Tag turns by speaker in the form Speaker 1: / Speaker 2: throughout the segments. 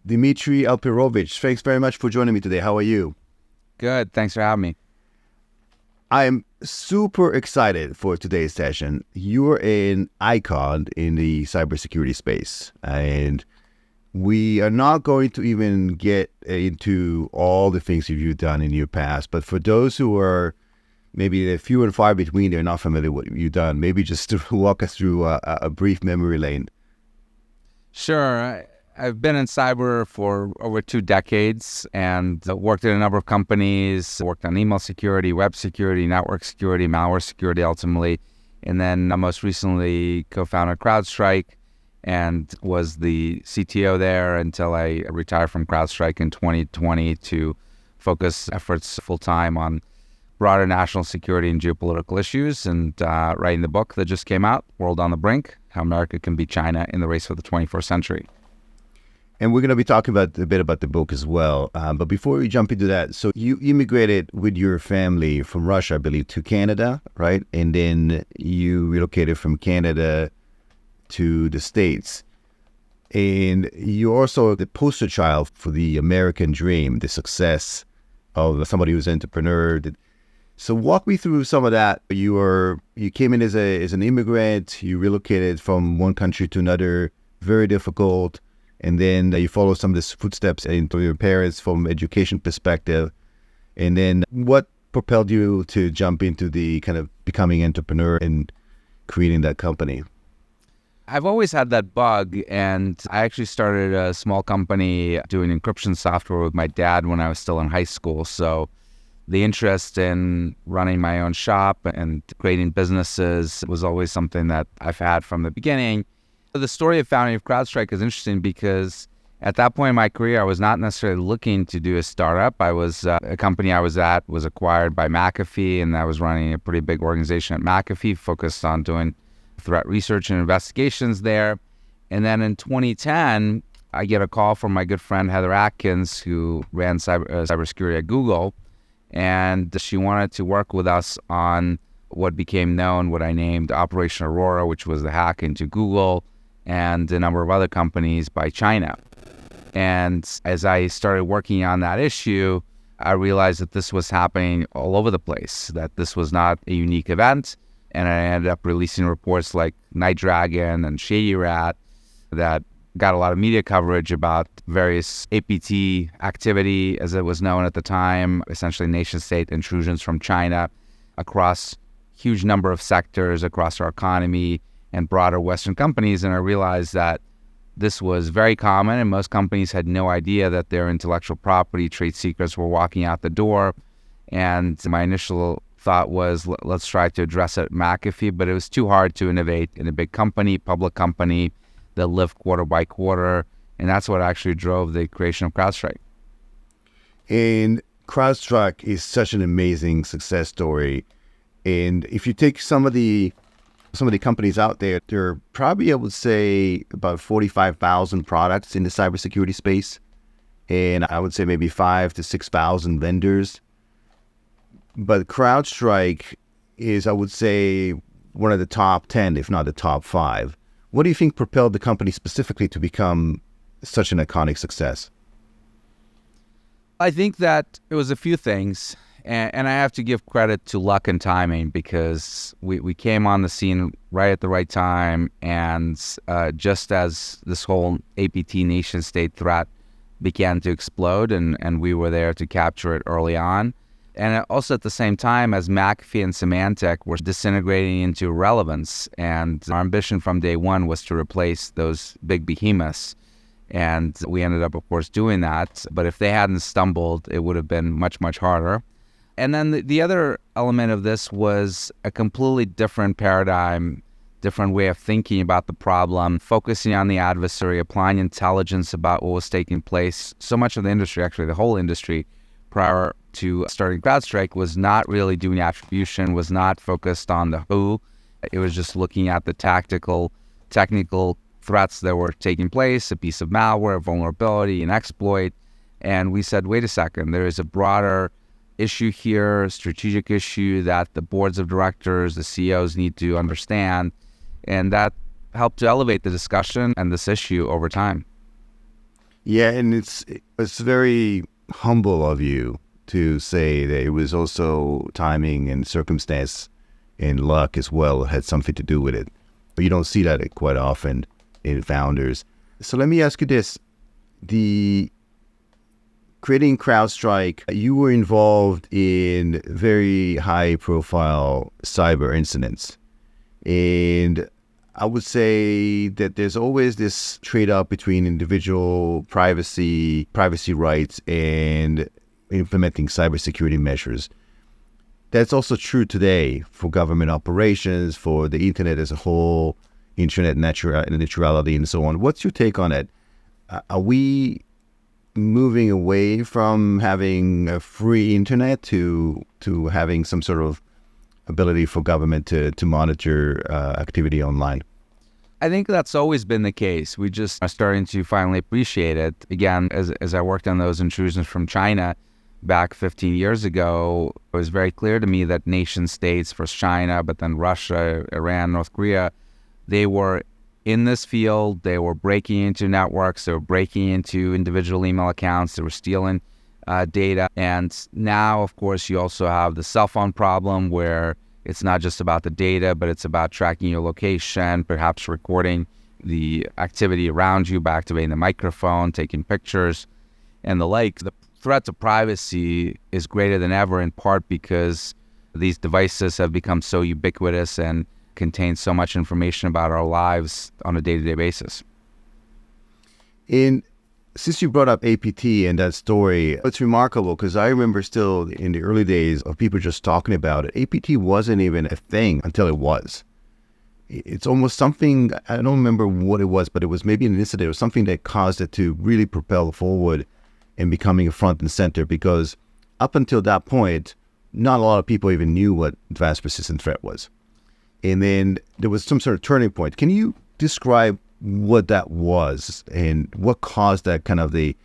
Speaker 1: Dmitri Alperovitch. Thanks very much for joining me today. How are you?
Speaker 2: Good. Thanks for having me.
Speaker 1: I'm super excited for today's session. You're an icon in the cybersecurity space, and we are not going to even get into all the things you've done in your past, but for those who are maybe few and far between, they're not familiar with what you've done, maybe just to walk us through a brief memory lane.
Speaker 2: Sure. I've been in cyber for over 2 decades and worked in a number of companies, worked on email security, web security, network security, malware security ultimately. And then most recently co-founded CrowdStrike and was the CTO there until I retired from CrowdStrike in 2020 to focus efforts full-time on broader national security and geopolitical issues and writing the book that just came out, World on the Brink, How America Can Beat China in the Race for the 21st Century.
Speaker 1: And we're going to be talking a bit about the book as well. But before we jump into that, so you immigrated with your family from Russia, I believe, to Canada, right? And then you relocated from Canada to the States. And you're also the poster child for the American dream, the success of somebody who's an entrepreneur. So walk me through some of that. You came in as an immigrant, you relocated from one country to another, very difficult. And then you follow some of the footsteps into your parents from education perspective. And then what propelled you to jump into the kind of becoming entrepreneur and creating that company?
Speaker 2: I've always had that bug, and I actually started a small company doing encryption software with my dad when I was still in high school. So the interest in running my own shop and creating businesses was always something that I've had from the beginning. The story of founding of CrowdStrike is interesting because at that point in my career, I was not necessarily looking to do a startup. A company I was at was acquired by McAfee, and I was running a pretty big organization at McAfee focused on doing threat research and investigations there. And then in 2010, I get a call from my good friend Heather Atkins, who ran cybersecurity at Google, and she wanted to work with us on what became known, what I named Operation Aurora, which was the hack into Google and a number of other companies by China. And as I started working on that issue, I realized that this was happening all over the place, that this was not a unique event. And I ended up releasing reports like Night Dragon and Shady Rat that got a lot of media coverage about various APT activity, as it was known at the time, essentially nation-state intrusions from China across huge number of sectors across our economy and broader Western companies. And I realized that this was very common, and most companies had no idea that their intellectual property, trade secrets were walking out the door. And my initial thought was, let's try to address it at McAfee, but it was too hard to innovate in a big company, public company that lived quarter by quarter. And that's what actually drove the creation of CrowdStrike.
Speaker 1: And CrowdStrike is such an amazing success story. And if you take some of the companies out there, there are probably, I would say, about 45,000 products in the cybersecurity space. And I would say maybe 5,000 to 6,000 vendors. But CrowdStrike is, I would say, one of the top 10, if not the top 5. What do you think propelled the company specifically to become such an iconic success?
Speaker 2: I think that it was a few things. And I have to give credit to luck and timing because we came on the scene right at the right time. And just as this whole APT nation state threat began to explode, and we were there to capture it early on. And also at the same time as McAfee and Symantec were disintegrating into irrelevance. And our ambition from day one was to replace those big behemoths. And we ended up, of course, doing that. But if they hadn't stumbled, it would have been much, much harder. And then the other element of this was a completely different paradigm, different way of thinking about the problem, focusing on the adversary, applying intelligence about what was taking place. So much of the industry, actually the whole industry, prior to starting CrowdStrike was not really doing attribution, was not focused on the who. It was just looking at the technical threats that were taking place, a piece of malware, a vulnerability, an exploit. And we said, wait a second, there is a broader issue here, a strategic issue that the boards of directors, the CEOs need to understand. And that helped to elevate the discussion and this issue over time.
Speaker 1: Yeah, and it's very humble of you to say that it was also timing and circumstance and luck as well had something to do with it. But you don't see that quite often in founders. So let me ask you this. The creating CrowdStrike, you were involved in very high-profile cyber incidents. And I would say that there's always this trade-off between individual privacy rights, and implementing cybersecurity measures. That's also true today for government operations, for the internet as a whole, internet neutrality, and so on. What's your take on it? Are we moving away from having a free internet to having some sort of ability for government to monitor activity online?
Speaker 2: I think that's always been the case. We just are starting to finally appreciate it. Again, as I worked on those intrusions from China back 15 years ago, it was very clear to me that nation states, first China, but then Russia, Iran, North Korea, they were in this field. They were breaking into networks. They were breaking into individual email accounts. They were stealing data. And now, of course, you also have the cell phone problem, where it's not just about the data, but it's about tracking your location, perhaps recording the activity around you by activating the microphone, taking pictures, and the like. The threat to privacy is greater than ever, in part because these devices have become so ubiquitous and contain so much information about our lives on a day-to-day basis.
Speaker 1: Since you brought up APT and that story, it's remarkable because I remember still in the early days of people just talking about it. APT wasn't even a thing until it was. It's almost something, I don't remember what it was, but it was maybe an incident or something that caused it to really propel forward and becoming a front and center, because up until that point, not a lot of people even knew what advanced persistent threat was. And then there was some sort of turning point. Can you describe what that was and what caused that kind of the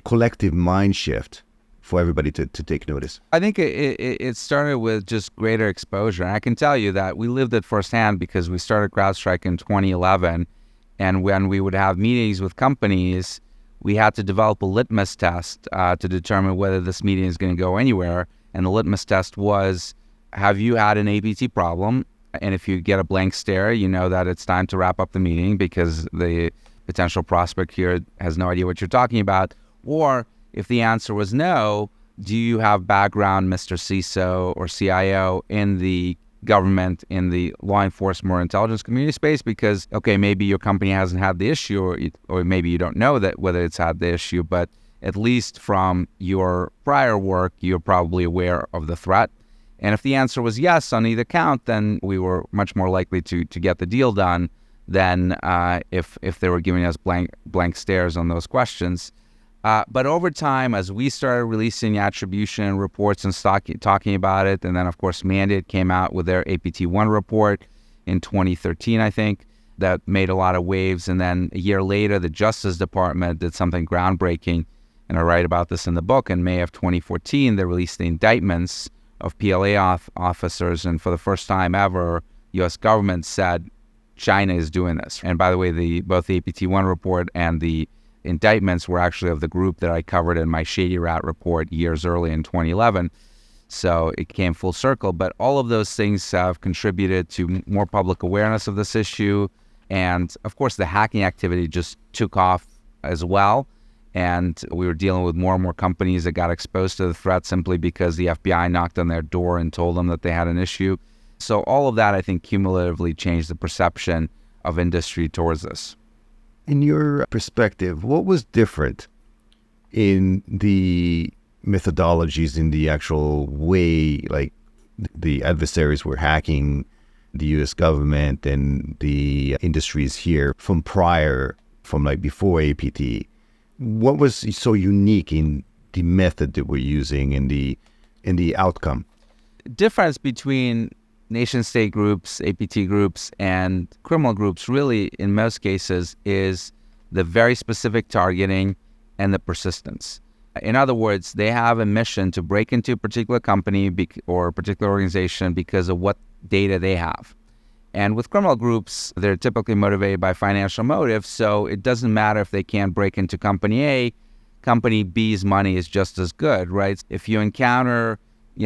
Speaker 1: collective mind shift for everybody to take notice?
Speaker 2: I think it started with just greater exposure. And I can tell you that we lived it firsthand because we started CrowdStrike in 2011. And when we would have meetings with companies, we had to develop a litmus test to determine whether this meeting is going to go anywhere. And the litmus test was, have you had an APT problem? And if you get a blank stare, you know that it's time to wrap up the meeting because the potential prospect here has no idea what you're talking about. Or if the answer was no, do you have background, Mr. CISO or CIO, in the government, in the law enforcement or intelligence community space? Because, okay, maybe your company hasn't had the issue, or maybe you don't know that whether it's had the issue, but at least from your prior work, you're probably aware of the threat. And if the answer was yes on either count, then we were much more likely to get the deal done than if they were giving us blank stares on those questions. But over time, as we started releasing attribution reports and talking about it, and then, of course, Mandate came out with their APT-1 report in 2013, I think, that made a lot of waves. And then a year later, the Justice Department did something groundbreaking, and I write about this in the book. In May of 2014, they released the indictments of PLA officers, and for the first time ever, U.S. government said China is doing this. And by the way, both the APT-1 report and the indictments were actually of the group that I covered in my Shady Rat report years early in 2011. So it came full circle. But all of those things have contributed to more public awareness of this issue. And of course, the hacking activity just took off as well. And we were dealing with more and more companies that got exposed to the threat simply because the FBI knocked on their door and told them that they had an issue. So all of that, I think, cumulatively changed the perception of industry towards this.
Speaker 1: In your perspective, what was different in the methodologies, in the actual way, like the adversaries were hacking the U.S. government and the industries here from like before APT? What was so unique in the method that we're using and the outcome?
Speaker 2: Difference between nation-state groups, APT groups, and criminal groups really, in most cases, is the very specific targeting and the persistence. In other words, they have a mission to break into a particular company or a particular organization because of what data they have. And with criminal groups, they're typically motivated by financial motives. So it doesn't matter if they can't break into company A, company B's money is just as good, right? If you encounter,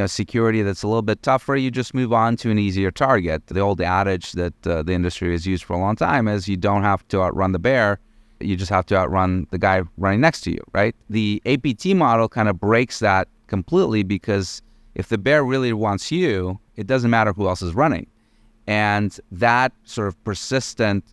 Speaker 2: security that's a little bit tougher, you just move on to an easier target. The old adage that the industry has used for a long time is you don't have to outrun the bear, you just have to outrun the guy running next to you, right? The APT model kind of breaks that completely, because if the bear really wants you, it doesn't matter who else is running. And that sort of persistent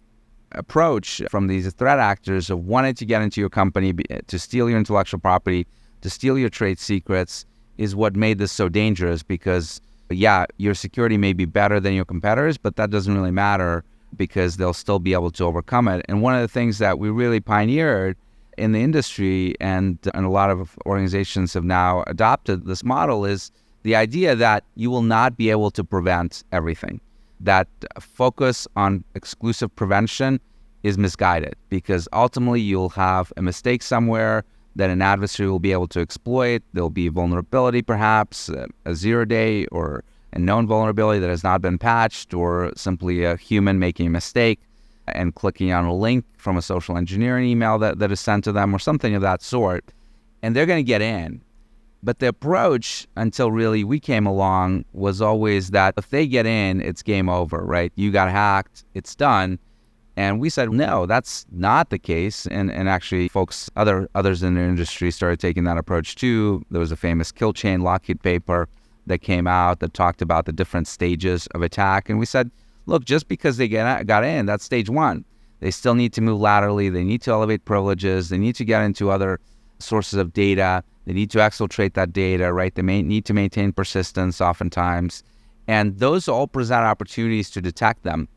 Speaker 2: approach from these threat actors of wanting to get into your company, to steal your intellectual property, to steal your trade secrets, is what made this so dangerous. Because, your security may be better than your competitors, but that doesn't really matter, because they'll still be able to overcome it. And one of the things that we really pioneered in the industry, and a lot of organizations have now adopted this model, is the idea that you will not be able to prevent everything. That focus on exclusive prevention is misguided, because ultimately you'll have a mistake somewhere that an adversary will be able to exploit. There'll be vulnerability, perhaps a 0-day or a known vulnerability that has not been patched, or simply a human making a mistake and clicking on a link from a social engineering email that is sent to them, or something of that sort. And they're going to get in. But the approach, until really we came along, was always that if they get in, it's game over, right? You got hacked, it's done. And we said, no, that's not the case. And actually, others in the industry started taking that approach too. There was a famous kill chain Lockheed paper that came out that talked about the different stages of attack. And we said, look, just because they got in, that's stage one. They still need to move laterally. They need to elevate privileges. They need to get into other sources of data. They need to exfiltrate that data, right? They may need to maintain persistence oftentimes. And those all present opportunities to detect them.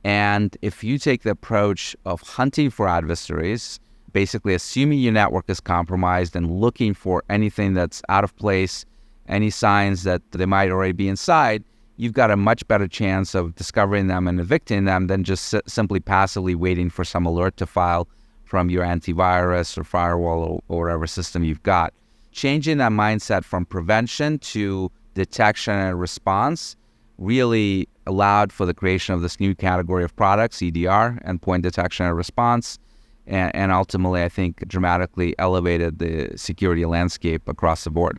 Speaker 2: And if you take the approach of hunting for adversaries, basically assuming your network is compromised and looking for anything that's out of place, any signs that they might already be inside, you've got a much better chance of discovering them and evicting them than just simply passively waiting for some alert to file from your antivirus or firewall or whatever system you've got. Changing that mindset from prevention to detection and response really allowed for the creation of this new category of products, EDR, endpoint detection and response, and ultimately, I think, dramatically elevated the security landscape across the board.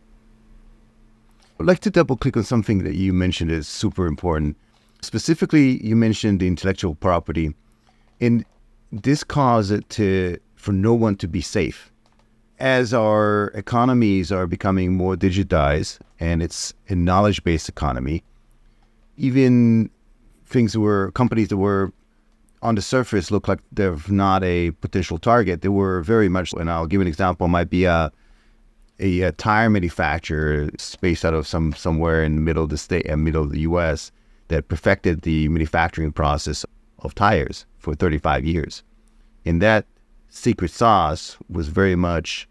Speaker 1: I'd like to double click on something that you mentioned is super important. Specifically, you mentioned the intellectual property, and this caused it for no one to be safe. As our economies are becoming more digitized, and it's a knowledge-based economy, even companies that were on the surface look like they're not a potential target. They were very much, and I'll give an example, might be a tire manufacturer based out of somewhere in the middle of the state and middle of the U.S. that perfected the manufacturing process of tires for 35 years. And that secret sauce was very much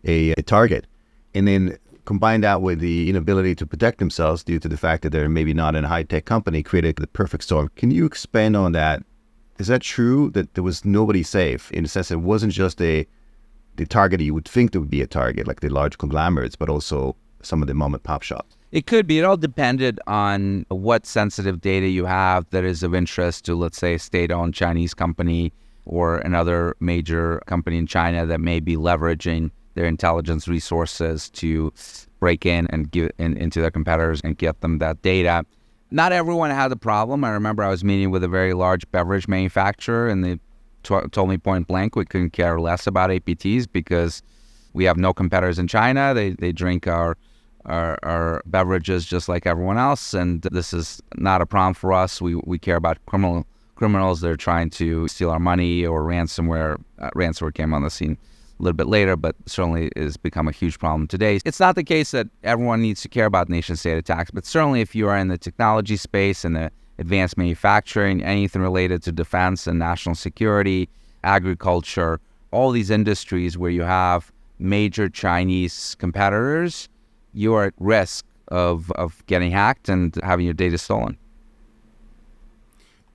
Speaker 1: a target. And then combine that with the inability to protect themselves due to the fact that they're maybe not in a high-tech company, created the perfect storm. Can you expand on that? Is that true, that there was nobody safe, in the sense that it wasn't just the target you would think there would be a target, like the large conglomerates, but also some of the mom-and-pop shops?
Speaker 2: It could be. It all depended on what sensitive data you have that is of interest to, let's say, a state-owned Chinese company or another major company in China that may be leveraging their intelligence resources to break in and get into their competitors and get them that data. Not everyone had the problem. I remember I was meeting with a very large beverage manufacturer, and they told me point blank we couldn't care less about APTs because we have no competitors in China. They drink our beverages just like everyone else, and this is not a problem for us. We care about criminals that are trying to steal our money, or ransomware. Ransomware came on the scene a little bit later, but certainly has become a huge problem today. It's not the case that everyone needs to care about nation-state attacks, but certainly if you are in the technology space and the advanced manufacturing, anything related to defense and national security, agriculture, all these industries where you have major Chinese competitors, you are at risk of getting hacked and having your data stolen.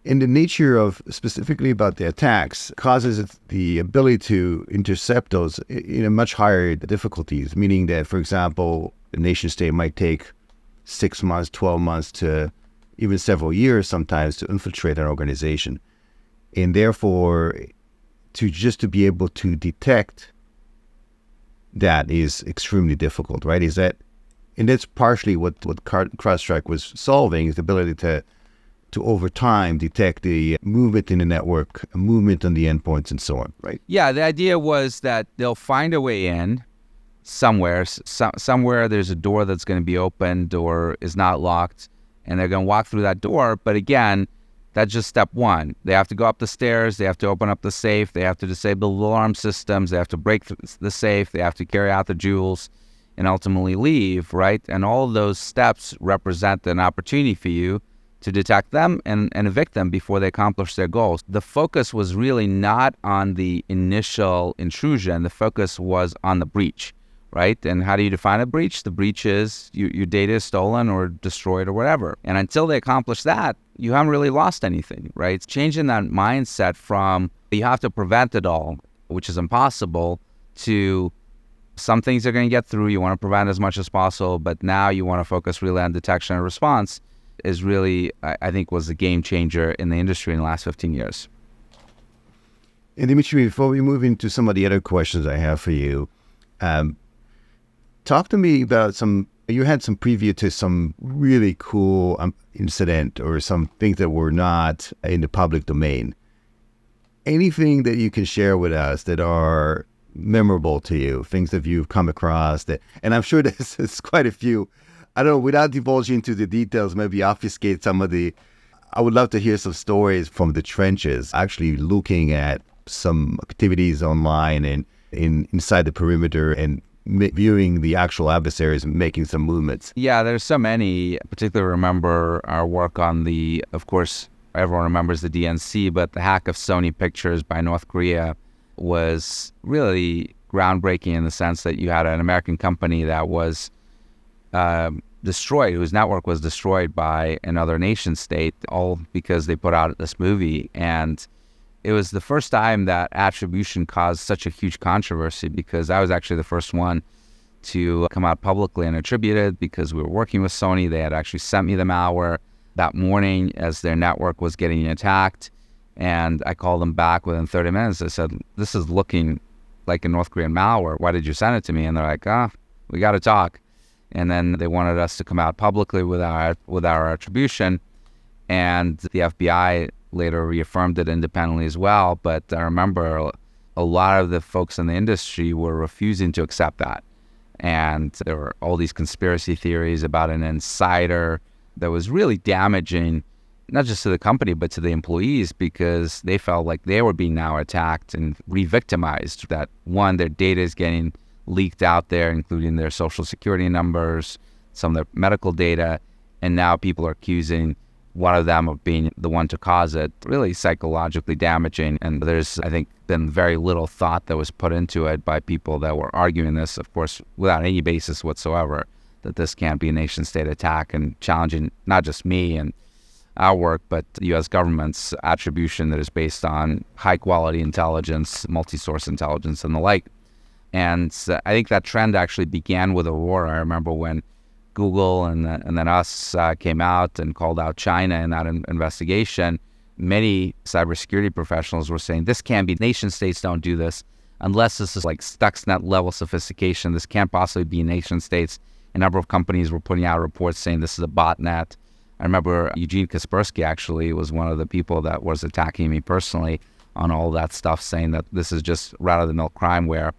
Speaker 1: And the nature of, specifically about the attacks, causes the ability to intercept those in a much higher difficulties, meaning that, for example, the nation state might take 6 months, 12 months to even several years sometimes to infiltrate an organization. And therefore, to be able to detect that is extremely difficult, right? And that's partially what CrowdStrike was solving, is the ability to over time detect the movement in the network, movement on the endpoints, and so on, right?
Speaker 2: Yeah, the idea was that they'll find a way in somewhere. Somewhere there's a door that's going to be opened or is not locked, and they're going to walk through that door. But again, that's just step one. They have to go up the stairs. They have to open up the safe. They have to disable the alarm systems. They have to break the safe. They have to carry out the jewels and ultimately leave, right? And all of those steps represent an opportunity for you to detect them and evict them before they accomplish their goals. The focus was really not on the initial intrusion. The focus was on the breach, right? And how do you define a breach? The breach is your data is stolen or destroyed or whatever. And until they accomplish that, you haven't really lost anything, right? It's changing that mindset from you have to prevent it all, which is impossible, to some things are going to get through. You want to prevent as much as possible, but now you want to focus really on detection and response, is really, I think, was a game changer in the industry in the last 15 years.
Speaker 1: And Dmitri, before we move into some of the other questions I have for you, talk to me about you had some preview to some really cool incident or some things that were not in the public domain. Anything that you can share with us that are memorable to you, things that you've come across and I'm sure there's quite a few. I don't know, without divulging into the details, maybe obfuscate some of I would love to hear some stories from the trenches, actually looking at some activities online and inside the perimeter and viewing the actual adversaries and making some movements.
Speaker 2: Yeah, there's so many. I particularly remember our work on of course, everyone remembers the DNC, but the hack of Sony pictures by North Korea was really groundbreaking in the sense that you had an American company that was destroyed, whose network was destroyed by another nation state, all because they put out this movie. And it was the first time that attribution caused such a huge controversy, because I was actually the first one to come out publicly and attribute it, because we were working with Sony. They had actually sent me the malware that morning as their network was getting attacked. And I called them back within 30 minutes. I said, this is looking like a North Korean malware. Why did you send it to me? And they're like, we got to talk. And then they wanted us to come out publicly with our attribution. And the FBI later reaffirmed it independently as well. But I remember a lot of the folks in the industry were refusing to accept that. And there were all these conspiracy theories about an insider that was really damaging, not just to the company, but to the employees, because they felt like they were being now attacked and re-victimized. That one, their data is getting leaked out there, including their social security numbers, some of their medical data, and now people are accusing one of them of being the one to cause it. Really psychologically damaging. And there's, I think, been very little thought that was put into it by people that were arguing this, of course, without any basis whatsoever, that this can't be a nation-state attack, and challenging not just me and our work, but the U.S. government's attribution that is based on high-quality intelligence, multi-source intelligence, and the like. And I think that trend actually began with Aurora. I remember when Google and then us came out and called out China in that investigation, many cybersecurity professionals were saying, this can't be, nation states don't do this unless this is like Stuxnet level sophistication. This can't possibly be nation states. A number of companies were putting out reports saying this is a botnet. I remember Eugene Kaspersky actually was one of the people that was attacking me personally on all that stuff, saying that this is just run-of-the-mill crimeware.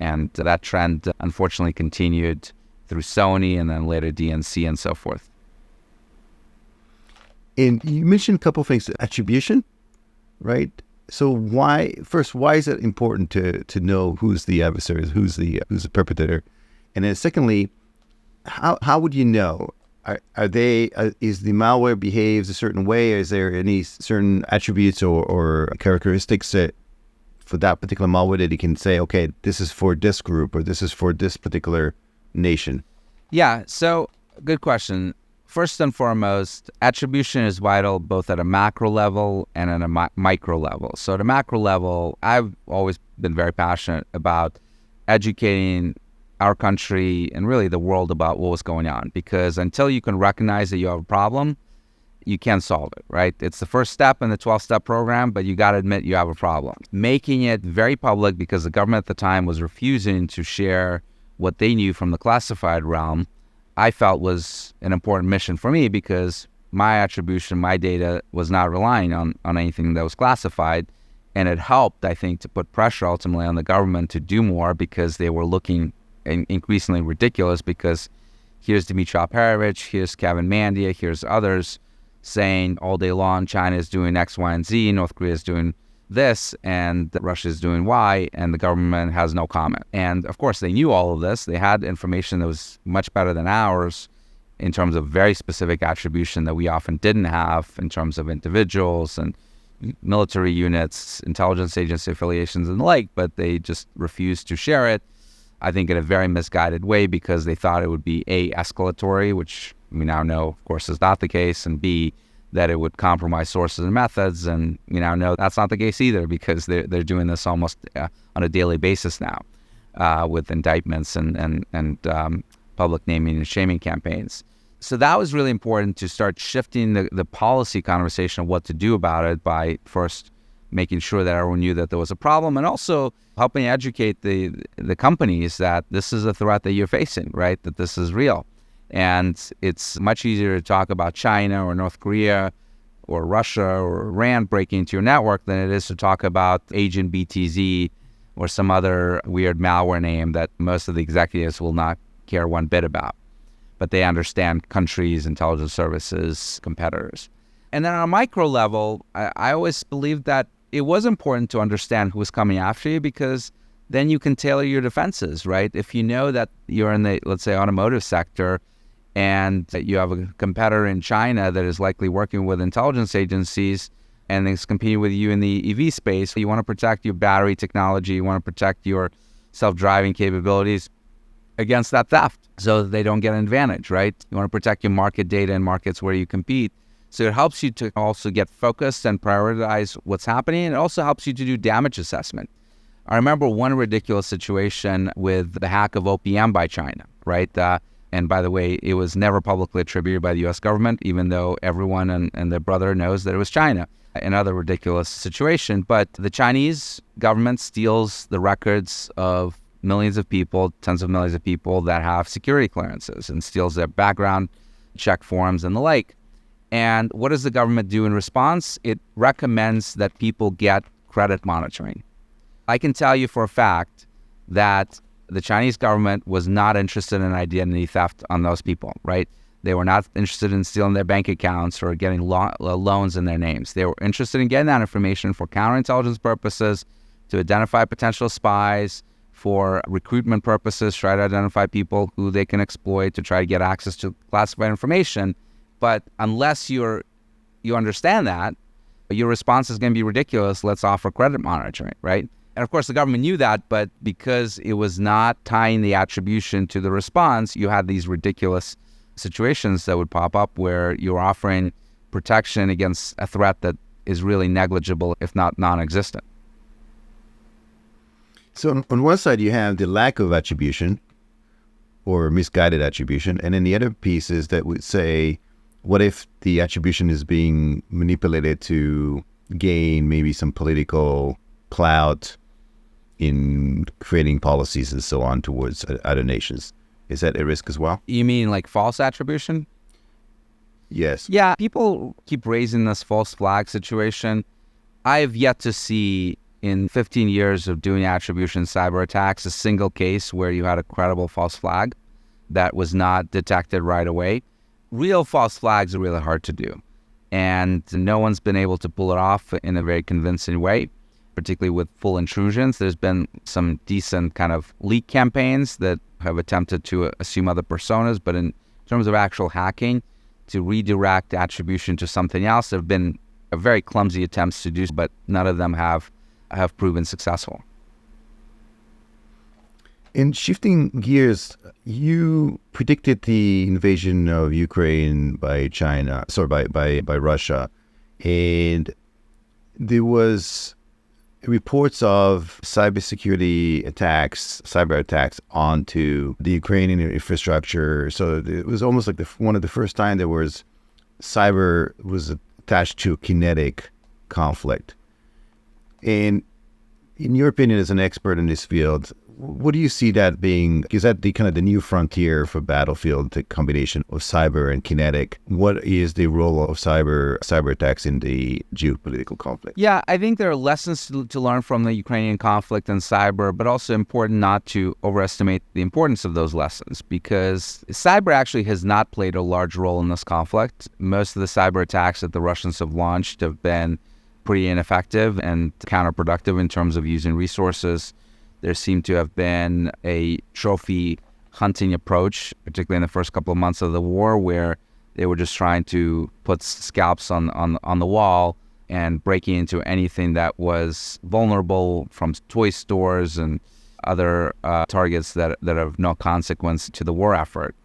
Speaker 2: And that trend unfortunately continued through Sony and then later DNC and so forth.
Speaker 1: And you mentioned a couple of things, attribution, right? So why is it important to know who's the adversary, who's the perpetrator? And then secondly, how would you know? Is the malware behaves a certain way? Is there any certain attributes or characteristics that for that particular malware that you can say, okay, this is for this group or this is for this particular nation?
Speaker 2: Yeah, so good question. First and foremost, attribution is vital both at a macro level and at a micro level. So at a macro level, I've always been very passionate about educating our country and really the world about what was going on, because until you can recognize that you have a problem, you can't solve it, right? It's the first step in the 12-step program, but you got to admit you have a problem. Making it very public, because the government at the time was refusing to share what they knew from the classified realm, I felt was an important mission for me, because my attribution, my data was not relying on anything that was classified. And it helped, I think, to put pressure ultimately on the government to do more, because they were looking increasingly ridiculous, because here's Dmitri Alperovitch, here's Kevin Mandia, here's others saying all day long China is doing X, Y, and Z, North Korea is doing this, and Russia is doing Y, and the government has no comment. And of course, they knew all of this. They had information that was much better than ours in terms of very specific attribution that we often didn't have in terms of individuals and military units, intelligence agency affiliations, and the like, but they just refused to share it, I think in a very misguided way, because they thought it would be A, escalatory, which we now know, of course, is not the case, and B, that it would compromise sources and methods, and we now know that's not the case either, because they're doing this almost on a daily basis now with indictments and public naming and shaming campaigns. So that was really important, to start shifting the policy conversation of what to do about it by first making sure that everyone knew that there was a problem, and also helping educate the companies that this is a threat that you're facing, right? That this is real. And it's much easier to talk about China or North Korea or Russia or Iran breaking into your network than it is to talk about Agent BTZ or some other weird malware name that most of the executives will not care one bit about. But they understand countries, intelligence services, competitors. And then on a micro level, I always believed that it was important to understand who was coming after you, because then you can tailor your defenses, right? If you know that you're in the, let's say, automotive sector, and that you have a competitor in China that is likely working with intelligence agencies and is competing with you in the EV space, you want to protect your battery technology, you want to protect your self-driving capabilities against that theft so that they don't get an advantage, right? You want to protect your market data in markets where you compete. So it helps you to also get focused and prioritize what's happening. And it also helps you to do damage assessment. I remember one ridiculous situation with the hack of OPM by China, right? And by the way, it was never publicly attributed by the U.S. government, even though everyone and their brother knows that it was China. Another ridiculous situation. But the Chinese government steals the records of millions of people, tens of millions of people that have security clearances, and steals their background check forms and the like. And what does the government do in response? It recommends that people get credit monitoring. I can tell you for a fact that the Chinese government was not interested in identity theft on those people, right? They were not interested in stealing their bank accounts or getting loans in their names. They were interested in getting that information for counterintelligence purposes, to identify potential spies, for recruitment purposes, try to identify people who they can exploit to try to get access to classified information. But unless you understand that, your response is going to be ridiculous. Let's offer credit monitoring, right? And of course, the government knew that, but because it was not tying the attribution to the response, you had these ridiculous situations that would pop up where you're offering protection against a threat that is really negligible, if not non-existent.
Speaker 1: So on one side, you have the lack of attribution or misguided attribution. And then the other piece is that would say, what if the attribution is being manipulated to gain maybe some political clout in creating policies and so on towards other nations? Is that a risk as well?
Speaker 2: You mean like false attribution?
Speaker 1: Yes.
Speaker 2: Yeah, people keep raising this false flag situation. I have yet to see in 15 years of doing attribution cyber attacks a single case where you had a credible false flag that was not detected right away. Real false flags are really hard to do. And no one's been able to pull it off in a very convincing way, particularly with full intrusions. There's been some decent kind of leak campaigns that have attempted to assume other personas, but in terms of actual hacking, to redirect attribution to something else, there have been very clumsy attempts to do, but none of them have proven successful.
Speaker 1: In shifting gears, you predicted the invasion of Ukraine by China, by Russia, and there was reports of cybersecurity attacks, cyber attacks onto the Ukrainian infrastructure. So it was almost like one of the first time there was cyber was attached to kinetic conflict. And in your opinion, as an expert in this field, what do you see that being? Is that the kind of the new frontier for battlefield, the combination of cyber and kinetic? What is the role of cyber attacks in the geopolitical conflict?
Speaker 2: Yeah, I think there are lessons to learn from the Ukrainian conflict and cyber, but also important not to overestimate the importance of those lessons, because cyber actually has not played a large role in this conflict. Most of the cyber attacks that the Russians have launched have been pretty ineffective and counterproductive in terms of using resources. There seemed to have been a trophy hunting approach, particularly in the first couple of months of the war, where they were just trying to put scalps on the wall and breaking into anything that was vulnerable, from toy stores and other targets that have no consequence to the war effort,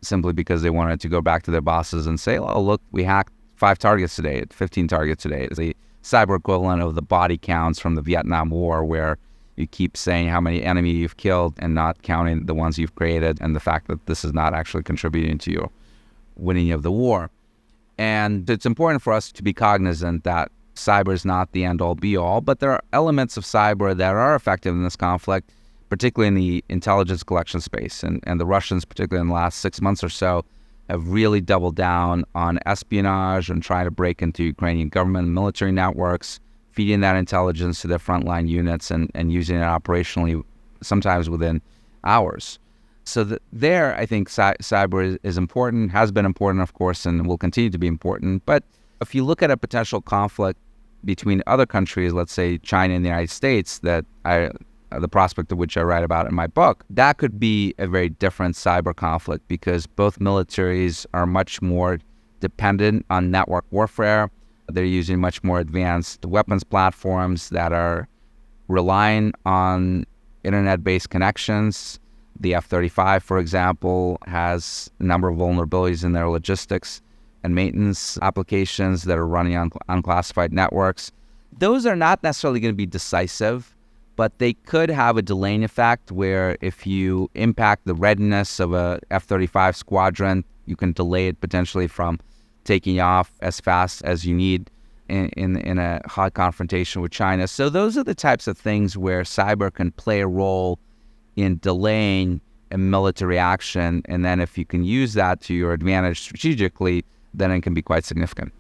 Speaker 2: simply because they wanted to go back to their bosses and say, oh, look, we hacked 5 targets today, 15 targets today. It's the cyber equivalent of the body counts from the Vietnam War, where you keep saying how many enemies you've killed and not counting the ones you've created, and the fact that this is not actually contributing to your winning of the war. And it's important for us to be cognizant that cyber is not the end-all, be-all, but there are elements of cyber that are effective in this conflict, particularly in the intelligence collection space. And the Russians, particularly in the last 6 months or so, have really doubled down on espionage and trying to break into Ukrainian government and military networks, feeding that intelligence to their frontline units and using it operationally, sometimes within hours. So there, I think cyber is important, has been important, of course, and will continue to be important. But if you look at a potential conflict between other countries, let's say China and the United States, that the prospect of which I write about in my book, that could be a very different cyber conflict, because both militaries are much more dependent on network warfare. They're using much more advanced weapons platforms that are relying on internet-based connections. The F-35, for example, has a number of vulnerabilities in their logistics and maintenance applications that are running on unclassified networks. Those are not necessarily going to be decisive, but they could have a delaying effect where if you impact the readiness of a F-35 squadron, you can delay it potentially from taking off as fast as you need in a hot confrontation with China. So those are the types of things where cyber can play a role in delaying a military action. And then if you can use that to your advantage strategically, then it can be quite significant.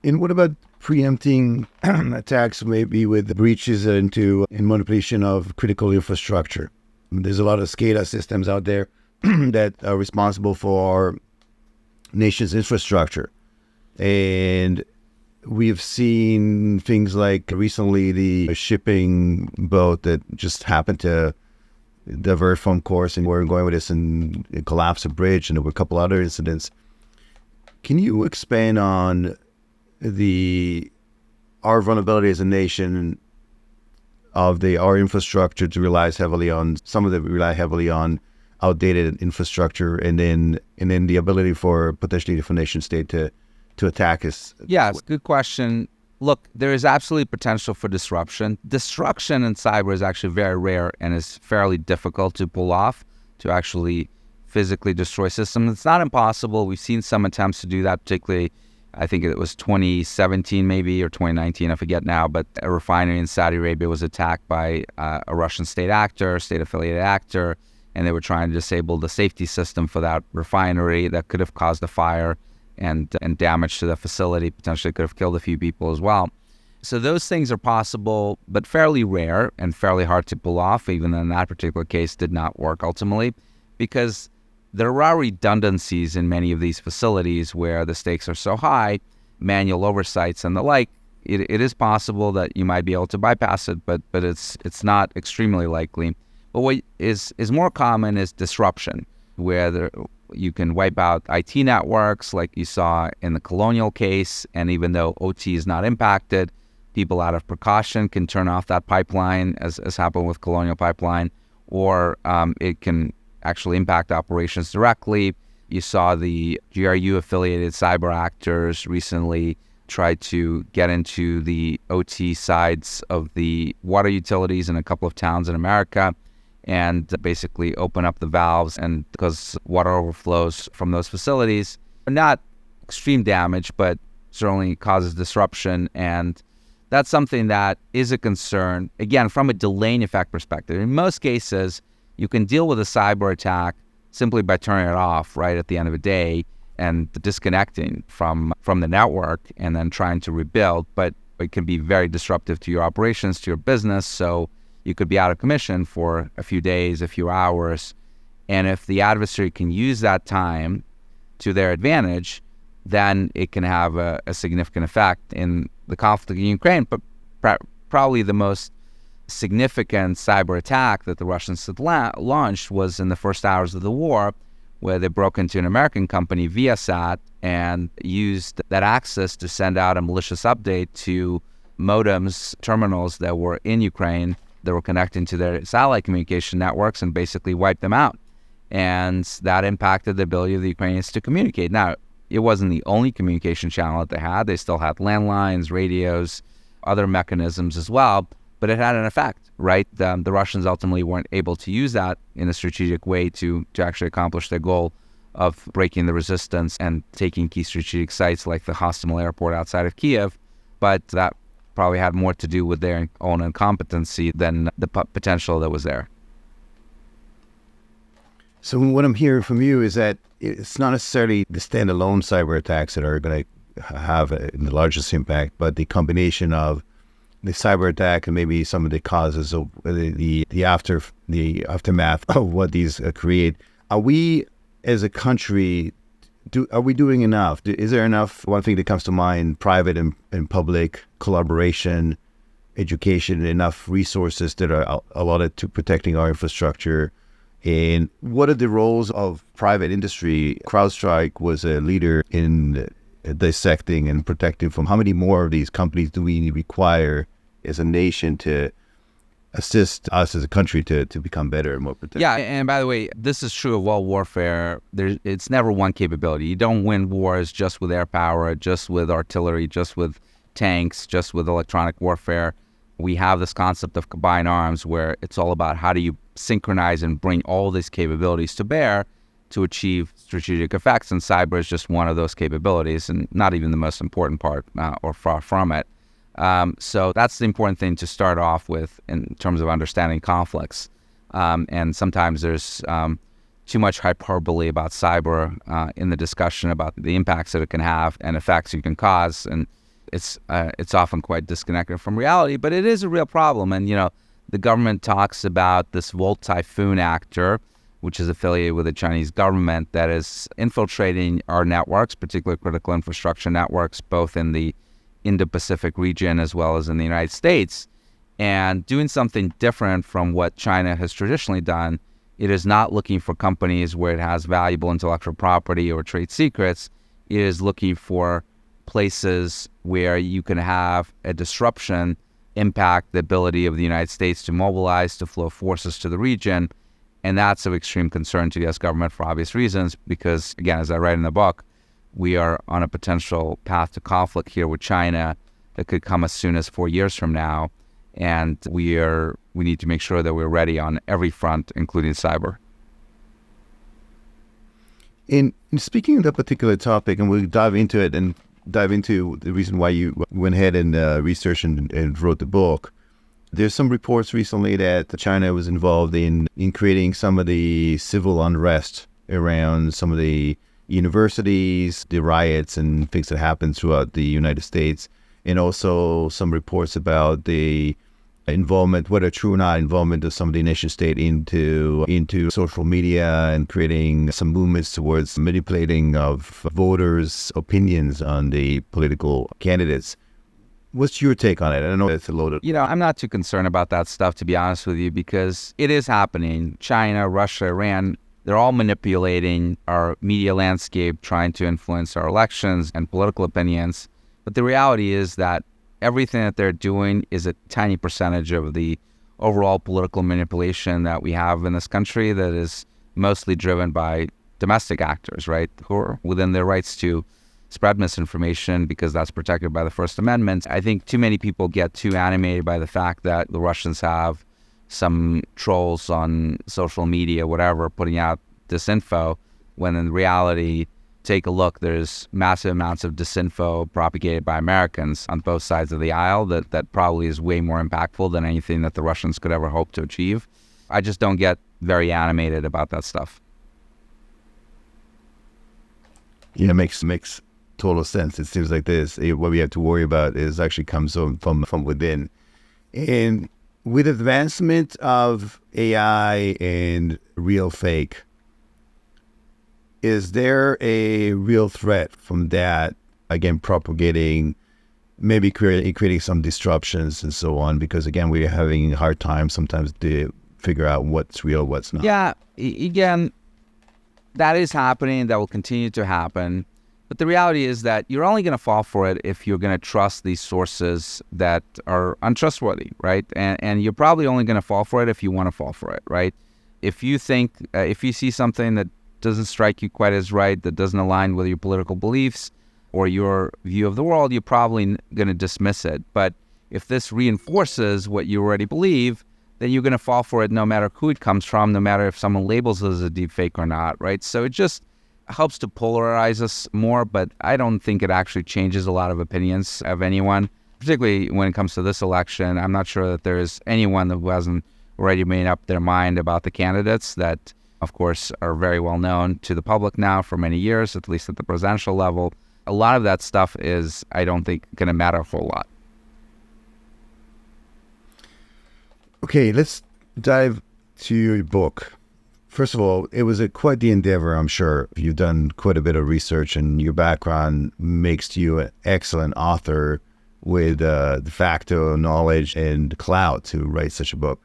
Speaker 1: And what about preempting attacks, maybe with breaches in manipulation of critical infrastructure? There's a lot of SCADA systems out there that are responsible for our nation's infrastructure. And we've seen things like recently the shipping boat that just happened to divert from course, and we're going with this, and it collapsed a bridge, and there were a couple other incidents. Can you expand on our vulnerability as a nation of our infrastructure to rely heavily on outdated infrastructure, and then the ability for potentially the nation state to attack us?
Speaker 2: Yes, good question. Look, there is absolutely potential for disruption. Destruction in cyber is actually very rare and is fairly difficult to pull off, to actually physically destroy systems. It's not impossible. We've seen some attempts to do that, particularly, I think it was 2017 maybe, or 2019, I forget now, but a refinery in Saudi Arabia was attacked by a Russian state-affiliated actor, and they were trying to disable the safety system for that refinery that could have caused a fire and damage to the facility, potentially could have killed a few people as well. So those things are possible, but fairly rare and fairly hard to pull off. Even in that particular case, did not work ultimately, because there are redundancies in many of these facilities where the stakes are so high, manual oversights and the like. It is possible that you might be able to bypass it, but it's not extremely likely. But what is more common is disruption, where you can wipe out IT networks like you saw in the Colonial case, and even though OT is not impacted, people out of precaution can turn off that pipeline, as happened with Colonial Pipeline, or it can actually impact operations directly. You saw the GRU-affiliated cyber actors recently try to get into the OT sides of the water utilities in a couple of towns in America, and basically open up the valves, and because water overflows from those facilities, Not extreme damage, but certainly causes disruption. And that's something that is a concern, again, from a delaying effect perspective. In most cases, you can deal with a cyber attack simply by turning it off right at the end of the day and disconnecting from the network and then trying to rebuild. But it can be very disruptive to your operations, to your business. So you could be out of commission for a few days, a few hours. And if the adversary can use that time to their advantage, then it can have a significant effect in the conflict in Ukraine. But probably the most significant cyber attack that the Russians had launched was in the first hours of the war, where they broke into an American company, Viasat, and used that access to send out a malicious update to modems, terminals that were in Ukraine that were connecting to their satellite communication networks and basically wiped them out. And that impacted the ability of the Ukrainians to communicate. Now, it wasn't the only communication channel that they had. They still had landlines, radios, other mechanisms as well, but it had an effect, right? The Russians ultimately weren't able to use that in a strategic way to actually accomplish their goal of breaking the resistance and taking key strategic sites like the Hostomel airport outside of Kiev. But that probably had more to do with their own incompetency than the potential that was there.
Speaker 1: So what I'm hearing from you is that it's not necessarily the standalone cyber attacks that are going to have the largest impact, but the combination of the cyber attack and maybe some of the causes of the aftermath of what these create. Are we, as a country, are we doing enough? Is there enough? One thing that comes to mind: private and public collaboration, education, enough resources that are allotted to protecting our infrastructure. And what are the roles of private industry? CrowdStrike was a leader in dissecting and protecting from. How many more of these companies do we require as a nation to assist us as a country to become better and more protected?
Speaker 2: Yeah, and by the way, this is true of all warfare. It's never one capability. You don't win wars just with air power, just with artillery, just with tanks, just with electronic warfare. We have this concept of combined arms where it's all about how do you synchronize and bring all these capabilities to bear to achieve strategic effects. And cyber is just one of those capabilities, and not even the most important part or far from it. So that's the important thing to start off with in terms of understanding conflicts. And sometimes there's too much hyperbole about cyber in the discussion about the impacts that it can have and effects you can cause. And it's often quite disconnected from reality, but it is a real problem. And, the government talks about this Volt Typhoon actor, which is affiliated with the Chinese government, that is infiltrating our networks, particularly critical infrastructure networks, both in the Indo-Pacific region as well as in the United States, and doing something different from what China has traditionally done. It is not looking for companies where it has valuable intellectual property or trade secrets. It is looking for places where you can have a disruption impact the ability of the United States to mobilize, to flow forces to the region. And that's of extreme concern to the U.S. government for obvious reasons, because, again, as I write in the book, we are on a potential path to conflict here with China that could come as soon as 4 years from now. And we need to make sure that we're ready on every front, including cyber.
Speaker 1: In speaking of that particular topic, and we'll dive into it and dive into the reason why you went ahead and researched and wrote the book. There's some reports recently that China was involved in creating some of the civil unrest around some of the universities, the riots and things that happened throughout the United States, and also some reports about the involvement, whether true or not, involvement of some of the nation state into social media and creating some movements towards manipulating of voters' opinions on the political candidates. What's your take on it? I know it's a loaded.
Speaker 2: I'm not too concerned about that stuff, to be honest with you, because it is happening. China, Russia, Iran, they're all manipulating our media landscape, trying to influence our elections and political opinions. But the reality is that everything that they're doing is a tiny percentage of the overall political manipulation that we have in this country that is mostly driven by domestic actors, right, who are within their rights to spread misinformation because that's protected by the First Amendment. I think too many people get too animated by the fact that the Russians have some trolls on social media, whatever, putting out disinfo, when in reality, take a look, there's massive amounts of disinfo propagated by Americans on both sides of the aisle that probably is way more impactful than anything that the Russians could ever hope to achieve. I just don't get very animated about that stuff.
Speaker 1: Yeah, makes total sense. It seems like what we have to worry about is actually comes from within. And with advancement of AI and real fake, is there a real threat from that, again, propagating, maybe creating some disruptions and so on? Because, again, we're having a hard time sometimes to figure out what's real, what's not.
Speaker 2: Yeah, again, that is happening. That will continue to happen. But the reality is that you're only going to fall for it if you're going to trust these sources that are untrustworthy, right? And you're probably only going to fall for it if you want to fall for it, right? If you think, if you see something that doesn't strike you quite as right, that doesn't align with your political beliefs or your view of the world, you're probably going to dismiss it. But if this reinforces what you already believe, then you're going to fall for it no matter who it comes from, no matter if someone labels it as a deepfake or not, right? So it just helps to polarize us more, but I don't think it actually changes a lot of opinions of anyone, particularly when it comes to this election. I'm not sure that there is anyone who hasn't already made up their mind about the candidates that, of course, are very well known to the public now for many years, at least at the presidential level. A lot of that stuff is, I don't think, going to matter a whole lot.
Speaker 1: Okay, let's dive to your book. First of all, it was quite the endeavor, I'm sure. You've done quite a bit of research, and your background makes you an excellent author with de facto knowledge and clout to write such a book.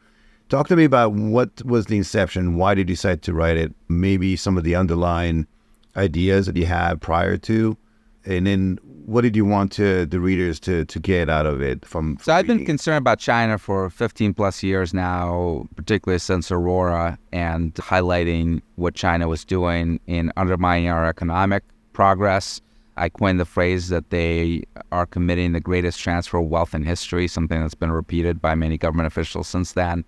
Speaker 1: Talk to me about what was the inception, why did you decide to write it, maybe some of the underlying ideas that you had prior to, and then what did you want the readers to get out of it from
Speaker 2: So I've been
Speaker 1: reading?
Speaker 2: concerned about China for 15 plus years now, particularly since Aurora, and highlighting what China was doing in undermining our economic progress. I coined the phrase that they are committing the greatest transfer of wealth in history, something that's been repeated by many government officials since then.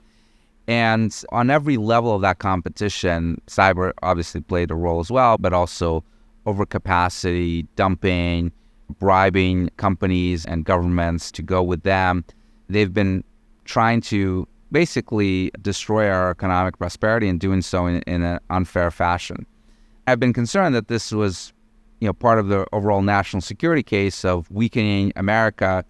Speaker 2: And on every level of that competition, cyber obviously played a role as well, but also overcapacity, dumping, bribing companies and governments to go with them. They've been trying to basically destroy our economic prosperity and doing so in an unfair fashion. I've been concerned that this was, part of the overall national security case of weakening America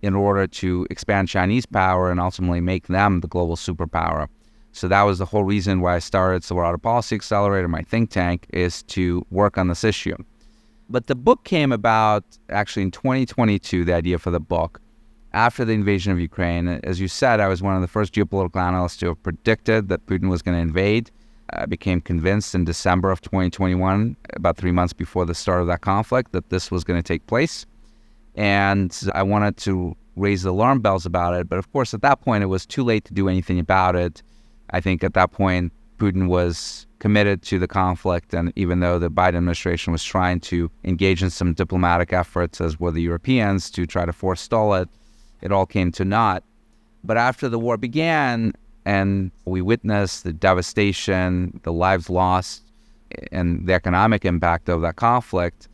Speaker 2: in order to expand Chinese power and ultimately make them the global superpower. So that was the whole reason why I started Silverado Policy Accelerator, my think tank, is to work on this issue. But the book came about actually in 2022, the idea for the book, after the invasion of Ukraine. As you said, I was one of the first geopolitical analysts to have predicted that Putin was going to invade. I became convinced in December of 2021, about 3 months before the start of that conflict, that this was going to take place. And I wanted to raise the alarm bells about it. But of course, at that point, it was too late to do anything about it. I think at that point, Putin was committed to the conflict, and even though the Biden administration was trying to engage in some diplomatic efforts, as were the Europeans, to try to forestall it, it all came to naught. But after the war began, and we witnessed the devastation, the lives lost, and the economic impact of that conflict,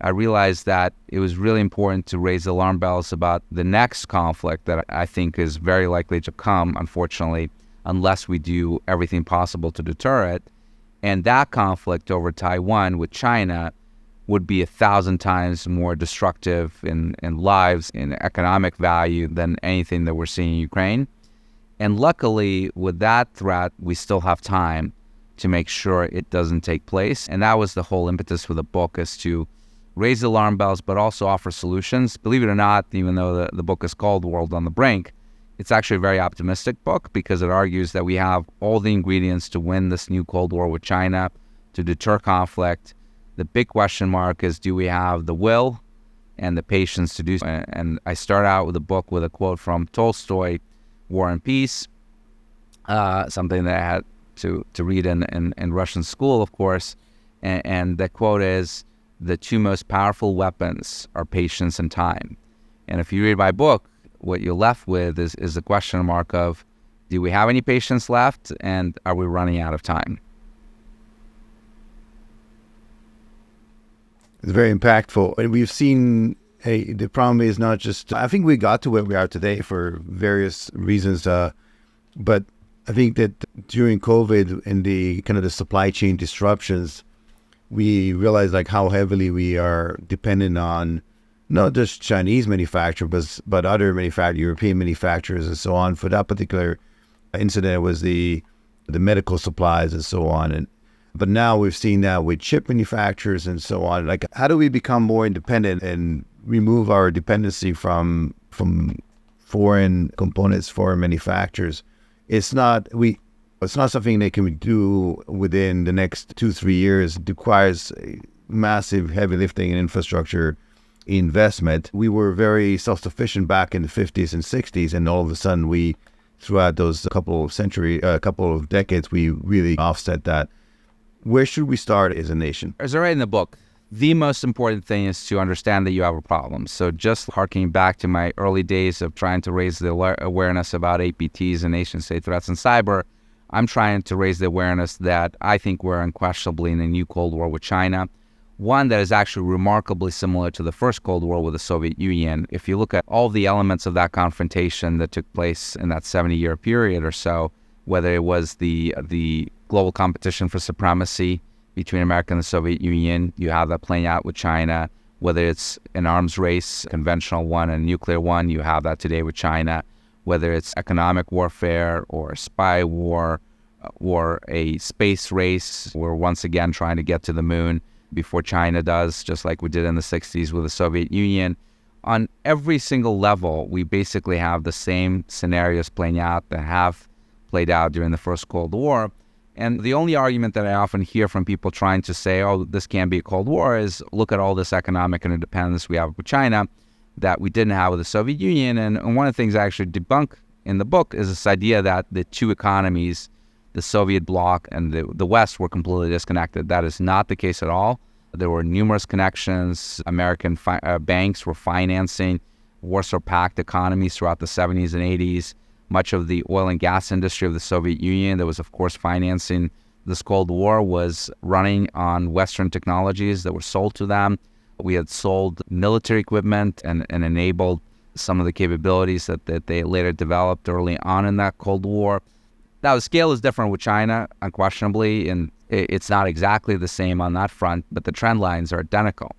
Speaker 2: I realized that it was really important to raise alarm bells about the next conflict that I think is very likely to come, unfortunately, unless we do everything possible to deter it. And that conflict over Taiwan with China would be 1,000 times more destructive in lives, in economic value than anything that we're seeing in Ukraine. And luckily, with that threat, we still have time to make sure it doesn't take place. And that was the whole impetus for the book, is to raise alarm bells, but also offer solutions. Believe it or not, even though the book is called World on the Brink, it's actually a very optimistic book because it argues that we have all the ingredients to win this new Cold War with China, to deter conflict. The big question mark is, do we have the will and the patience to do so? And I start out with the book with a quote from Tolstoy, War and Peace, something that I had to read in Russian school, of course. And the quote is, the two most powerful weapons are patience and time. And if you read my book, what you're left with is the question mark of, do we have any patience left, and are we running out of time?
Speaker 1: It's very impactful. And we've seen the problem is not just, I think we got to where we are today for various reasons, but I think that during COVID and the kind of the supply chain disruptions, we realized like how heavily we are dependent on not just Chinese manufacturers, but other European manufacturers and so on. For that particular incident, it was the medical supplies and so on. But now we've seen that with chip manufacturers and so on. Like, how do we become more independent and remove our dependency from foreign components, foreign manufacturers? It's not something they can do within the next 2-3 years. It requires massive heavy lifting and infrastructure investment. We were very self-sufficient back in the 50s and 60s, and all of a sudden throughout those couple of decades, we really offset that. Where should we start as a nation?
Speaker 2: As I write in the book, the most important thing is to understand that you have a problem. So just harking back to my early days of trying to raise the awareness about APTs and nation-state threats and cyber, I'm trying to raise the awareness that I think we're unquestionably in a new Cold War with China, one that is actually remarkably similar to the first Cold War with the Soviet Union. If you look at all the elements of that confrontation that took place in that 70-year period or so, whether it was the global competition for supremacy between America and the Soviet Union, you have that playing out with China. Whether it's an arms race, conventional one and nuclear one, you have that today with China. Whether it's economic warfare or spy war or a space race, we're once again trying to get to the moon before China does, just like we did in the 60s with the Soviet Union. On every single level, we basically have the same scenarios playing out that have played out during the first Cold War. And the only argument that I often hear from people trying to say, oh, this can't be a Cold War, is look at all this economic interdependence we have with China that we didn't have with the Soviet Union. And one of the things I actually debunk in the book is this idea that the two economies, the Soviet bloc and the West, were completely disconnected. That is not the case at all. There were numerous connections. American banks were financing Warsaw Pact economies throughout the 70s and 80s. Much of the oil and gas industry of the Soviet Union that was, of course, financing this Cold War was running on Western technologies that were sold to them. We had sold military equipment and enabled some of the capabilities that they later developed early on in that Cold War. Now, the scale is different with China, unquestionably, and it's not exactly the same on that front, but the trend lines are identical.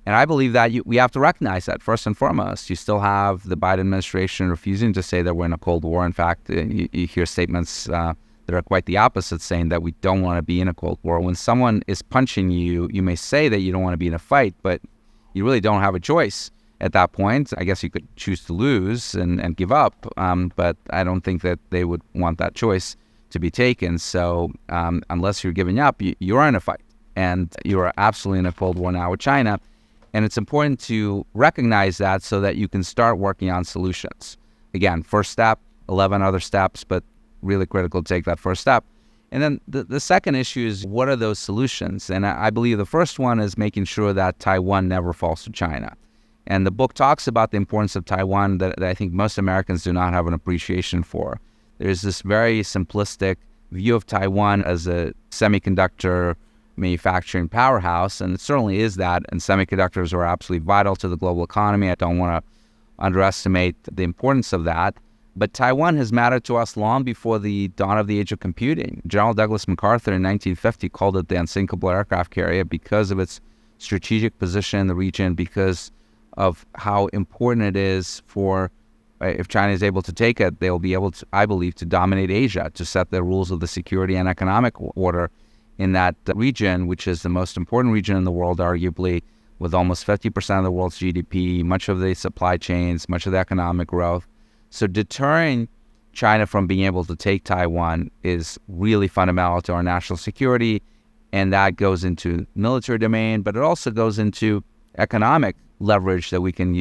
Speaker 2: And I believe that we have to recognize that, first and foremost. You still have the Biden administration refusing to say that we're in a Cold War. In fact, you hear statements that are quite the opposite, saying that we don't want to be in a Cold War. When someone is punching you, you may say that you don't want to be in a fight, but you really don't have a choice at that point. I guess you could choose to lose and give up, but I don't think that they would want that choice to be taken. So unless you're giving up, you're in a fight. And you are absolutely in a Cold War now with China. And it's important to recognize that so that you can start working on solutions. Again, first step, 11 other steps, but really critical to take that first step. And then the second issue is, what are those solutions? And I believe the first one is making sure that Taiwan never falls to China. And the book talks about the importance of Taiwan that I think most Americans do not have an appreciation for. There's this very simplistic view of Taiwan as a semiconductor manufacturing powerhouse, and it certainly is that, and semiconductors are absolutely vital to the global economy. I don't want to underestimate the importance of that, but Taiwan has mattered to us long before the dawn of the age of computing. General Douglas MacArthur in 1950 called it the unsinkable aircraft carrier because of its strategic position in the region, because of how important it is for, if China is able to take it, they'll be able to, I believe, to dominate Asia, to set the rules of the security and economic order in that region, which is the most important region in the world, arguably, with almost 50% of the world's GDP, much of the supply chains, much of the economic growth. So deterring China from being able to take Taiwan is really fundamental to our national security, and that goes into military domain, but it also goes into economic leverage that we can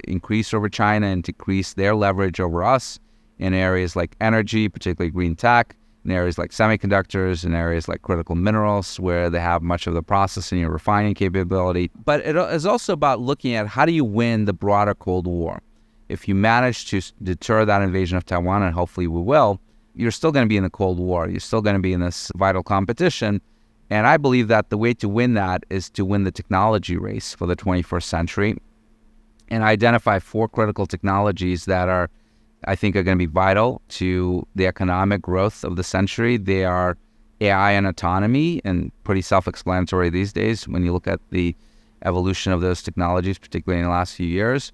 Speaker 2: increase over China and decrease their leverage over us in areas like energy, particularly green tech, in areas like semiconductors, in areas like critical minerals, where they have much of the processing and refining capability. But it is also about looking at, how do you win the broader Cold War? If you manage to deter that invasion of Taiwan, and hopefully we will, you're still going to be in the Cold War. You're still going to be in this vital competition. And I believe that the way to win that is to win the technology race for the 21st century and identify 4 critical technologies that I think are going to be vital to the economic growth of the century. They are AI and autonomy, and pretty self-explanatory these days when you look at the evolution of those technologies, particularly in the last few years.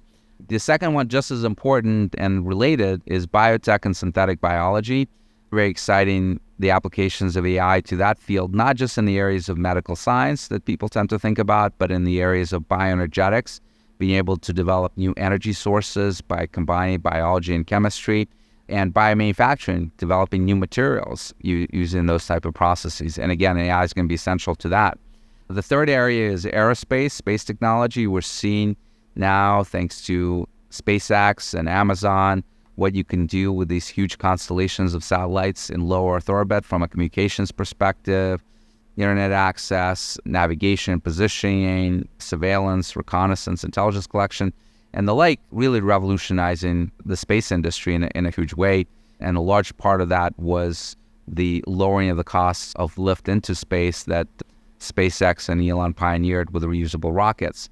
Speaker 2: The second one, just as important and related, is biotech and synthetic biology. Very exciting, the applications of AI to that field, not just in the areas of medical science that people tend to think about, but in the areas of bioenergetics, being able to develop new energy sources by combining biology and chemistry, and biomanufacturing, developing new materials using those type of processes. And again, AI is going to be essential to that. The third area is aerospace, space technology. We're seeing now, thanks to SpaceX and Amazon, what you can do with these huge constellations of satellites in low Earth orbit from a communications perspective, internet access, navigation, positioning, surveillance, reconnaissance, intelligence collection, and the like, really revolutionizing the space industry in a huge way. And a large part of that was the lowering of the costs of lift into space that SpaceX and Elon pioneered with the reusable rockets.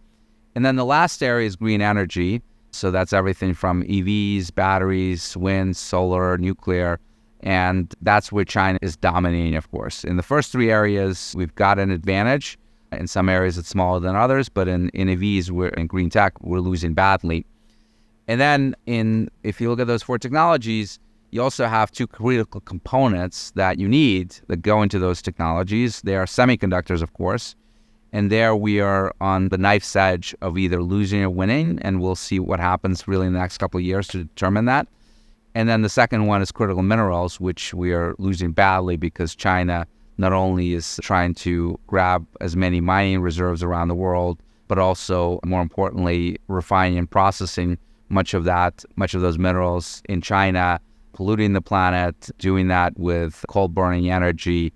Speaker 2: And then the last area is green energy. So that's everything from EVs, batteries, wind, solar, nuclear. And that's where China is dominating, of course. In the first 3 areas, we've got an advantage. In some areas, it's smaller than others. But in EVs, in green tech, we're losing badly. And then if you look at those 4 technologies, you also have 2 critical components that you need that go into those technologies. They are semiconductors, of course. And there we are on the knife's edge of either losing or winning, and we'll see what happens really in the next couple of years to determine that. And then the second one is critical minerals, which we are losing badly because China not only is trying to grab as many mining reserves around the world, but also, more importantly, refining and processing much of those minerals in China, polluting the planet, doing that with coal-burning energy,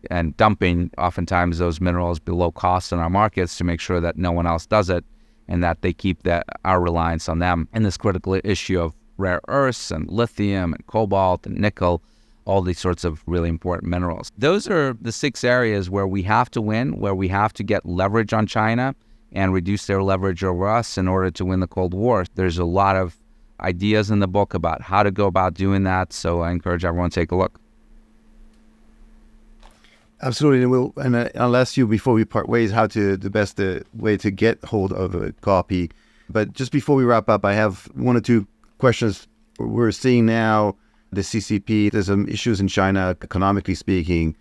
Speaker 2: and dumping oftentimes those minerals below cost in our markets to make sure that no one else does it and that they keep our reliance on them. And this critical issue of rare earths and lithium and cobalt and nickel, all these sorts of really important minerals. Those are the 6 areas where we have to win, where we have to get leverage on China and reduce their leverage over us in order to win the Cold War. There's a lot of ideas in the book about how to go about doing that, so I encourage everyone to take a look.
Speaker 1: Absolutely, and I'll ask you before we part ways the best way to get hold of a copy. But just before we wrap up, I have 1 or 2 questions. We're seeing now the CCP. There's some issues in China, economically speaking.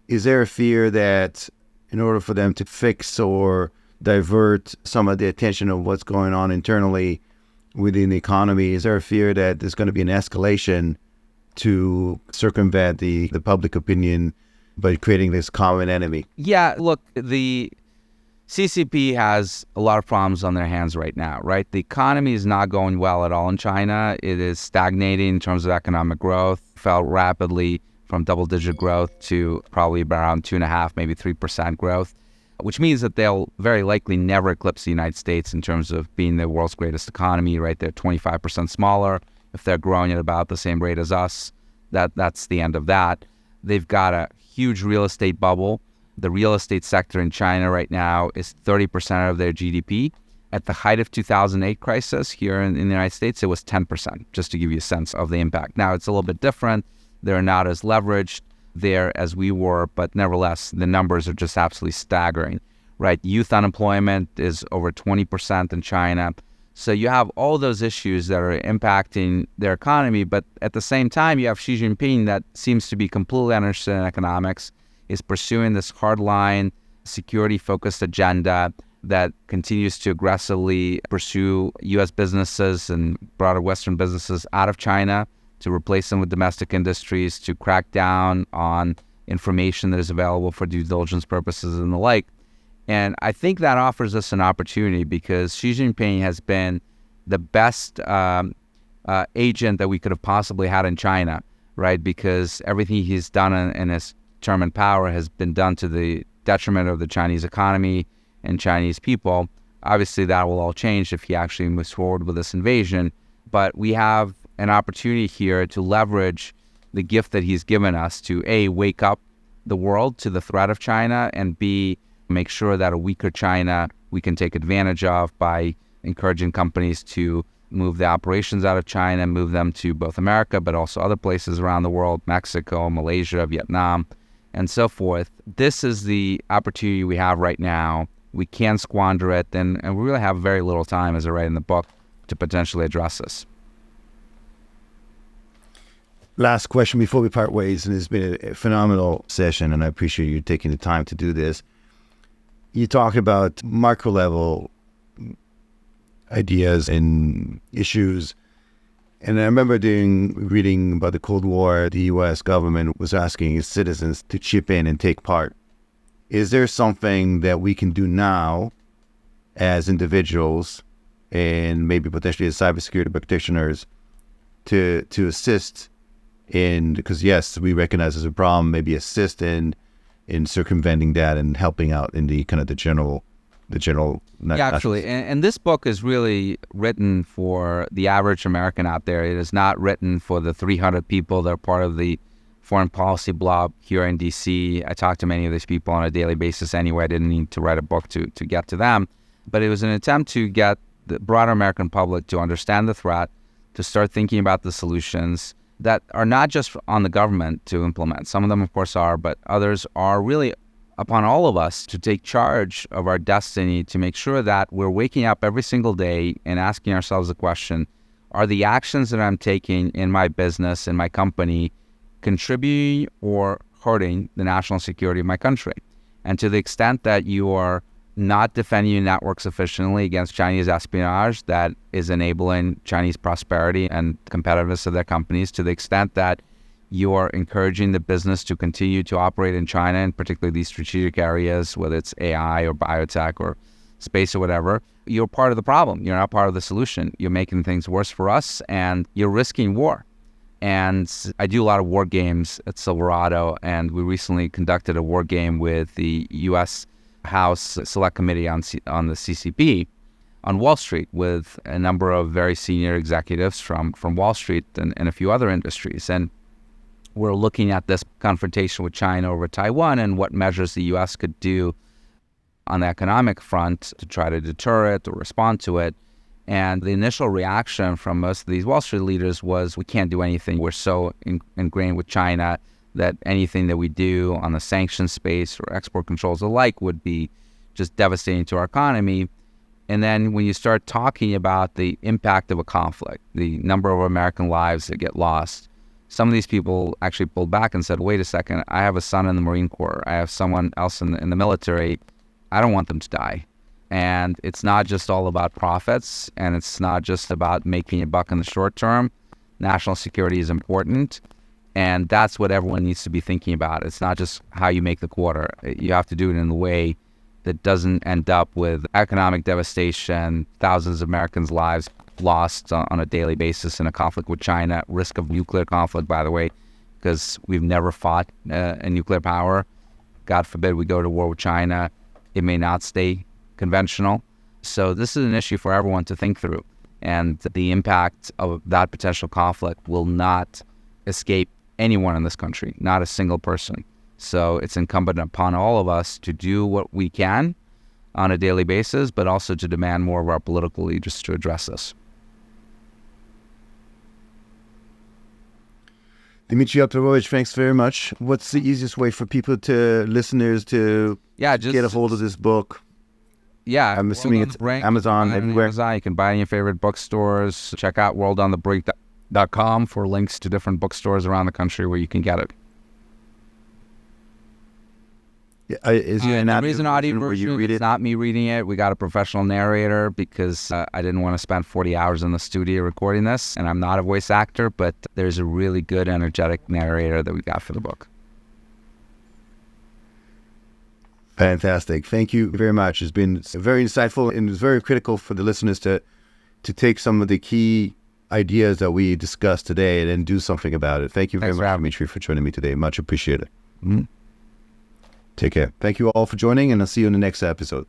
Speaker 1: Is there a fear that in order for them to fix or divert some of the attention of what's going on internally within the economy, is there a fear that there's going to be an escalation to circumvent the public opinion by creating this common enemy?
Speaker 2: Yeah, look, the CCP has a lot of problems on their hands right now, right? The economy is not going well at all in China. It is stagnating in terms of economic growth, fell rapidly from double-digit growth to probably around 2.5%, maybe 3% growth, which means that they'll very likely never eclipse the United States in terms of being the world's greatest economy, right? They're 25% smaller. If they're growing at about the same rate as us, that's the end of that. They've got a huge real estate bubble. The real estate sector in China right now is 30% of their GDP. At the height of 2008 crisis here in the United States, it was 10%, just to give you a sense of the impact. Now, it's a little bit different. They're not as leveraged there as we were, but nevertheless, the numbers are just absolutely staggering, right? Youth unemployment is over 20% in China. So you have all those issues that are impacting their economy, but at the same time, you have Xi Jinping that seems to be completely uninterested in economics, is pursuing this hardline, security-focused agenda that continues to aggressively pursue U.S. businesses and broader Western businesses out of China to replace them with domestic industries, to crack down on information that is available for due diligence purposes and the like. And I think that offers us an opportunity because Xi Jinping has been the best agent that we could have possibly had in China, right? Because everything he's done in his term in power has been done to the detriment of the Chinese economy and Chinese people. Obviously, that will all change if he actually moves forward with this invasion. But we have an opportunity here to leverage the gift that he's given us to, A, wake up the world to the threat of China, and B, make sure that a weaker China we can take advantage of by encouraging companies to move the operations out of China, move them to both America, but also other places around the world, Mexico, Malaysia, Vietnam, and so forth. This is the opportunity we have right now. We can't squander it, and we really have very little time, as I write in the book, to potentially address this.
Speaker 1: Last question before we part ways, and it's been a phenomenal session, and I appreciate you taking the time to do this. You talked about macro level ideas and issues. And I remember reading about the Cold War, the U.S. government was asking its citizens to chip in and take part. Is there something that we can do now as individuals and maybe potentially as cybersecurity practitioners to assist in, because yes, we recognize there's a problem, maybe assist in circumventing that and helping out in the kind of the general.
Speaker 2: Yeah, actually, and this book is really written for the average American out there. It is not written for the 300 people that are part of the foreign policy blob here in D.C. I talk to many of these people on a daily basis anyway. I didn't need to write a book to get to them. But it was an attempt to get the broader American public to understand the threat, to start thinking about the solutions that are not just on the government to implement. Some of them, of course, are, but others are really upon all of us to take charge of our destiny, to make sure that we're waking up every single day and asking ourselves the question, are the actions that I'm taking in my business, in my company, contributing or hurting the national security of my country? And to the extent that you are not defending your network sufficiently against Chinese espionage that is enabling Chinese prosperity and competitiveness of their companies, to the extent that you are encouraging the business to continue to operate in China, and particularly these strategic areas, whether it's AI or biotech or space or whatever, you're part of the problem. You're not part of the solution. You're making things worse for us, and you're risking war. And I do a lot of war games at Silverado, and we recently conducted a war game with the U.S. House Select Committee on the CCP on Wall Street with a number of very senior executives from Wall Street and a few other industries. And we're looking at this confrontation with China over Taiwan and what measures the U.S. could do on the economic front to try to deter it or respond to it. And the initial reaction from most of these Wall Street leaders was, we can't do anything. We're so ingrained with China that anything that we do on the sanctions space or export controls alike would be just devastating to our economy. And then when you start talking about the impact of a conflict, the number of American lives that get lost, some of these people actually pulled back and said, wait a second, I have a son in the Marine Corps. I have someone else in the military. I don't want them to die. And it's not just all about profits, and it's not just about making a buck in the short term. National security is important, and that's what everyone needs to be thinking about. It's not just how you make the quarter. You have to do it in a way that doesn't end up with economic devastation, thousands of Americans' lives lost on a daily basis in a conflict with China, risk of nuclear conflict, by the way, because we've never fought a nuclear power. God forbid we go to war with China. It may not stay conventional. So this is an issue for everyone to think through. And the impact of that potential conflict will not escape anyone in this country, not a single person. So it's incumbent upon all of us to do what we can on a daily basis, but also to demand more of our political leaders to address this.
Speaker 1: Dmitri Alperovitch, thanks very much. What's the easiest way for listeners to get a hold of this book?
Speaker 2: Yeah,
Speaker 1: I'm assuming it's
Speaker 2: Brink,
Speaker 1: Amazon everywhere.
Speaker 2: Amazon. You can buy it in your favorite bookstores. Check out worldonthebrink.com for links to different bookstores around the country where you can get it.
Speaker 1: Is there
Speaker 2: an audio version where you read it? It's not me reading it. We got a professional narrator because I didn't want to spend 40 hours in the studio recording this, and I'm not a voice actor, but there's a really good, energetic narrator that we got for the book.
Speaker 1: Fantastic. Thank you very much. It's been very insightful, and it's very critical for the listeners to take some of the key ideas that we discussed today and then do something about it. Thank you very much, Dmitri, for joining me today. Much appreciated.
Speaker 2: Mm-hmm.
Speaker 1: Take care. Thank you all for joining, and I'll see you in the next episode.